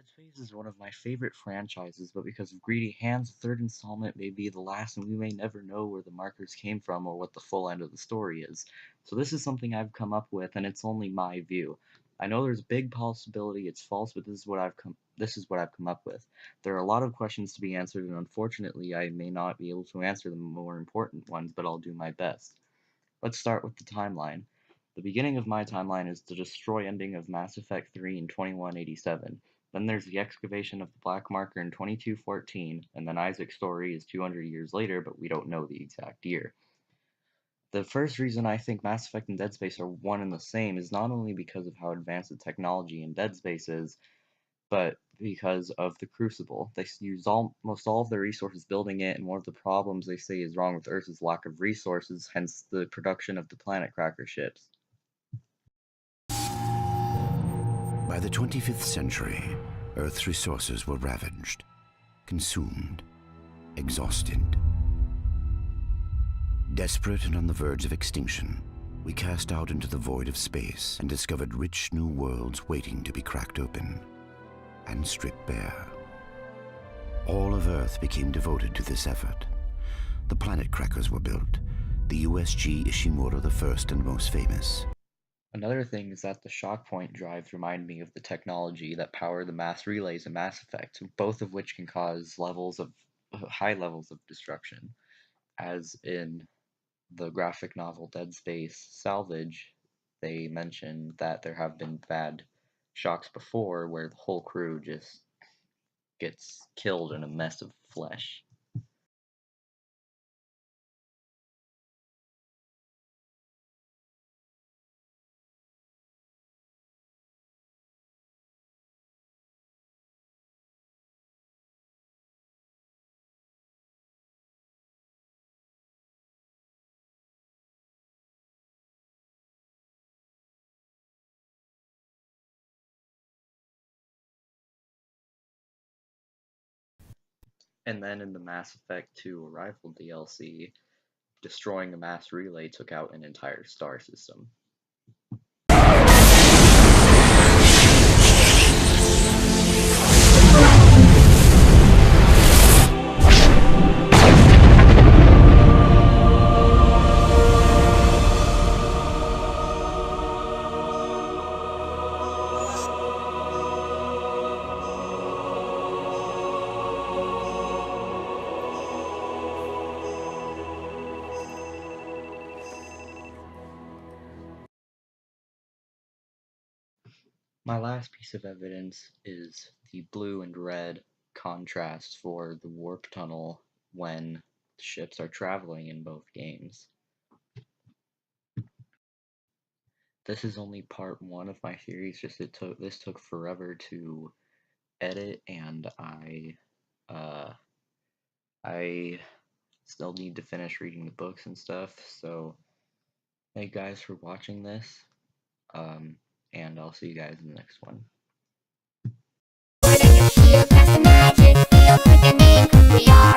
Dead Space is one of my favorite franchises, but because of greedy hands, the third installment may be the last, and we may never know where the markers came from or what the full end of the story is. So this is something I've come up with, and it's only my view. I know there's a big possibility it's false, but this is what I've come up with. There are a lot of questions to be answered, and unfortunately, I may not be able to answer the more important ones, but I'll do my best. Let's start with the timeline. The beginning of my timeline is the destroy ending of Mass Effect 3 in 2187. Then there's the excavation of the Black Marker in 2214, and then Isaac's story is 200 years later, but we don't know the exact year. The first reason I think Mass Effect and Dead Space are one and the same is not only because of how advanced the technology in Dead Space is, but because of the Crucible. They use almost all of their resources building it, and one of the problems they say is wrong with Earth is lack of resources, hence the production of the Planet Cracker ships. By the 25th century, Earth's resources were ravaged, consumed, exhausted. Desperate and on the verge of extinction, we cast out into the void of space and discovered rich new worlds waiting to be cracked open and stripped bare. All of Earth became devoted to this effort. The planet crackers were built, the USG Ishimura the first and most famous. Another thing is that the shock point drives remind me of the technology that power the mass relays in Mass Effect, both of which can cause high levels of destruction. As in the graphic novel Dead Space Salvage, they mention that there have been bad shocks before where the whole crew just gets killed in a mess of flesh. And then in the Mass Effect 2 Arrival DLC, destroying a mass relay took out an entire star system. My last piece of evidence is the blue and red contrast for the warp tunnel when ships are traveling in both games. This is only part one of my theories, this took forever to edit, and I still need to finish reading the books and stuff, so thank you guys for watching this. And I'll see you guys in the next one. Why don't you feel past the magic, feel like a name, we are